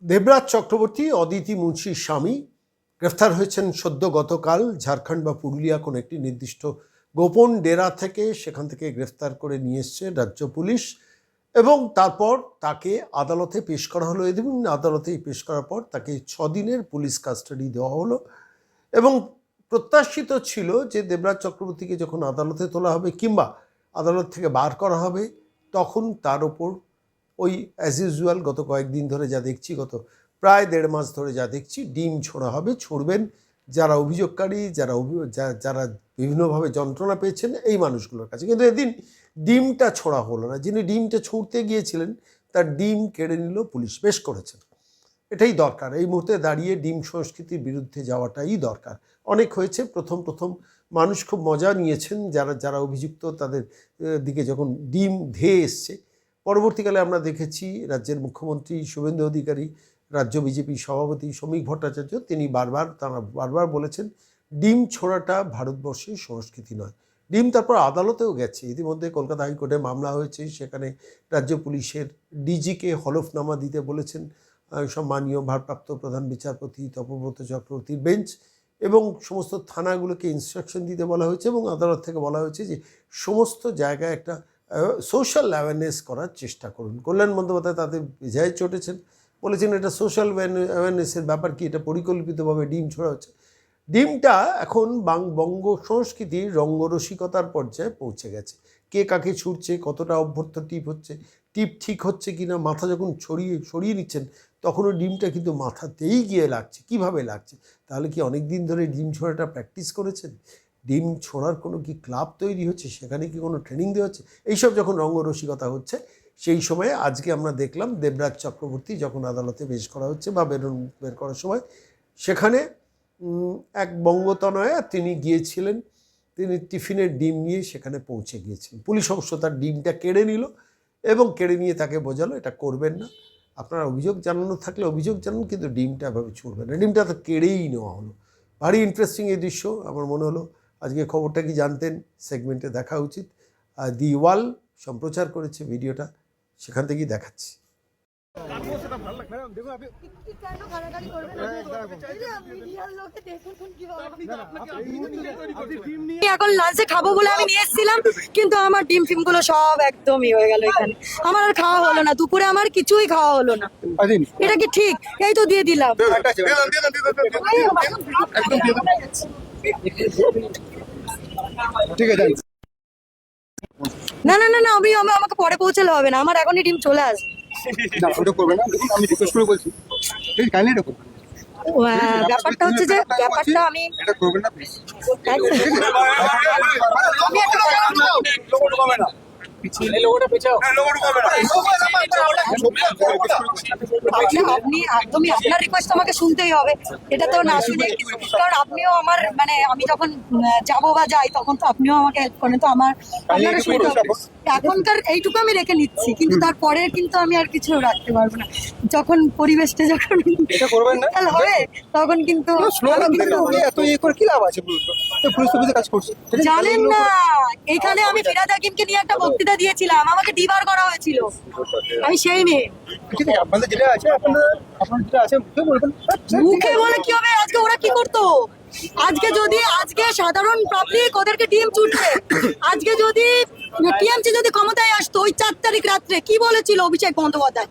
দেবরাজ চক্রবর্তী অদিতি মুন্সির স্বামী গ্রেফতার হয়েছেন সদ্য গতকাল ঝাড়খণ্ড বা পুরুলিয়া কোনো একটি নির্দিষ্ট গোপন ডেরা থেকে। সেখান থেকে গ্রেফতার করে নিয়ে এসছে রাজ্য পুলিশ এবং তারপর তাকে আদালতে পেশ করা হলো। এবং আদালতে পেশ করার পর তাকে 6 দিনের পুলিশ কাস্টাডি দেওয়া হলো এবং প্রত্যাশিত ছিল যে দেবরাজ চক্রবর্তীকে যখন আদালতে তোলা হবে কিংবা আদালত থেকে বার করা হবে তখন তার ওপর ওই অ্যাজ ইউজুয়াল গত কয়েকদিন ধরে যা দেখছি, গত প্রায় 1.5 মাস ধরে যা দেখছি, ডিম ছোড়া হবে। ছুড়বেন যারা অভিযোগকারী, যারা বিভিন্নভাবে যন্ত্রণা পেয়েছেন এই মানুষগুলোর কাছে। কিন্তু এদিন ডিমটা ছোড়া হলো না। যিনি ডিমটা ছুঁড়তে গিয়েছিলেন তার ডিম কেড়ে নিল পুলিশ। বেশ করেছেন, এটাই দরকার। এই মুহূর্তে দাঁড়িয়ে ডিম সংস্কৃতির বিরুদ্ধে যাওয়াটাই দরকার। অনেক হয়েছে, প্রথম মানুষ খুব মজা নিয়েছেন যারা অভিযুক্ত তাদের দিকে যখন ডিম ধেয়ে এসছে। পরবর্তীকালে আমরা দেখেছি রাজ্যের মুখ্যমন্ত্রী শুভেন্দু অধিকারী, রাজ্য বিজেপি সভাপতি শ্রমিক ভট্টাচার্য, তারা বারবার বলেছেন ডিম ছোড়াটা ভারতবর্ষের সংস্কৃতি নয়। ডিম তারপর আদালতেও গেছে। ইতিমধ্যে কলকাতা হাইকোর্টে মামলা হয়েছে, সেখানে রাজ্য পুলিশের ডিজিকে হলফনামা দিতে বলেছেন সম্মানীয় ভারপ্রাপ্ত প্রধান বিচারপতি তপব্রত চক্রবর্তীর বেঞ্চ, এবং সমস্ত থানাগুলোকে ইনস্ট্রাকশন দিতে বলা হয়েছে এবং আদালত থেকে বলা হয়েছে যে সমস্ত জায়গায় একটা সোশ্যাল অ্যাওয়ারনেস করার চেষ্টা করুন। কল্যাণ বন্দ্যোপাধ্যায় তাদের বেজায় চটেছেন, বলেছেন এটা সোশ্যাল অ্যাওয়ারনেসের ব্যাপার কি, এটা পরিকল্পিতভাবে ডিম ছোড়া হচ্ছে। ডিমটা এখন বঙ্গ সংস্কৃতির রঙ্গরসিকতার পর্যায়ে পৌঁছে গেছে। কে কাকে ছুটছে, কতটা অভ্যর্থ টিপ হচ্ছে, টিপ ঠিক হচ্ছে কি না, মাথা যখন সরিয়ে নিচ্ছেন তখনও ডিমটা কিন্তু মাথাতেই গিয়ে লাগছে। কিভাবে লাগছে? তাহলে কি অনেক দিন ধরে ডিম ছোড়াটা প্র্যাকটিস করেছেন? ডিম ছোড়ার কোনো কি ক্লাব তৈরি হচ্ছে? সেখানে কি কোনো ট্রেনিং দেওয়া হচ্ছে? এইসব যখন রঙ্গরসিকতা হচ্ছে সেই সময়ে আজকে আমরা দেখলাম দেবরাজ চক্রবর্তী যখন আদালতে পেশ করা হচ্ছে বা বের করার সময় সেখানে এক বঙ্গতনয়া তিনি গিয়েছিলেন, তিনি টিফিনের ডিম নিয়ে সেখানে পৌঁছে গিয়েছিলেন। পুলিশ অবশ্য তার ডিমটা কেড়ে নিল এবং কেড়ে নিয়ে তাকে বোঝালো এটা করবেন না, আপনারা অভিযোগ জানানো থাকলে অভিযোগ জানান, কিন্তু ডিমটা এভাবে ছুড়বেন না। ডিমটা তো কেড়েই নেওয়া হলো। ভারী ইন্টারেস্টিং এই দৃশ্য। আমার মনে হলো আজকে খবরটা কি জানতেন, সেগমেন্টে দেখা উচিত। দি ওয়াল সম্প্রচার করেছে ভিডিওটা, সেখান থেকেই দেখাচ্ছি। এখন লাঞ্চে খাবো বলে আমি নিয়ে এসেছিলাম, কিন্তু আমার ডিম ফিম গুলো সব একদমই হয়ে গেল এখানে। আমার আর খাওয়া হলো না, দুপুরে আমার কিছুই খাওয়া হলো না। এটা কি ঠিক? এই তো দিয়ে দিলাম। ঠিক আছে, না না না না, আমাকে পরে পৌঁছালে হবে না, আমার এখনই ডিম চলে আসবে। না ওটা করবে না, দেখুন আমি রিকোয়েস্ট করে বলছি, প্লিজ কাইন্ডলি এটা করবেন। ব্যাপারটা হচ্ছে যে ব্যাপারটা আমি এটা করবেন না প্লিজ। আপনি একদমই আপনার রিকোয়েস্ট আমাকে শুনতেই হবে, এটা তো না শুনে, কারণ আপনিও আমার মানে আমি যখন যাবো বা যাই তখন তো আপনিও আমাকে হেল্প করেন, তো আপনারা শুনতে হবে। এখনকার এইটুকু আমি রেখে নিচ্ছি, কিন্তু তারপরে কিন্তু আমি আর কিছু রাখতে পারবো না। যখন পরিবেশটা যখন হবে তখন কিন্তু জানেন না, এখানে আমি ফিরাদ হাকিমকে নিয়ে একটা বক্তৃতা দিয়েছিলাম, আমাকে ডিবার করা হয়েছিল, আমি সেই মেয়ে। মুখে বলে কি হবে? আজকে ওরা কি করতো? আজকে সাধারণ পাবলিক ওদেরকে ডিএম ছুটছে। আজকে যদি টিএমসি যদি ক্ষমতায় আসতো, ওই 4 তারিখ রাত্রে কি বলেছিল অভিষেক বন্দ্যোপাধ্যায়?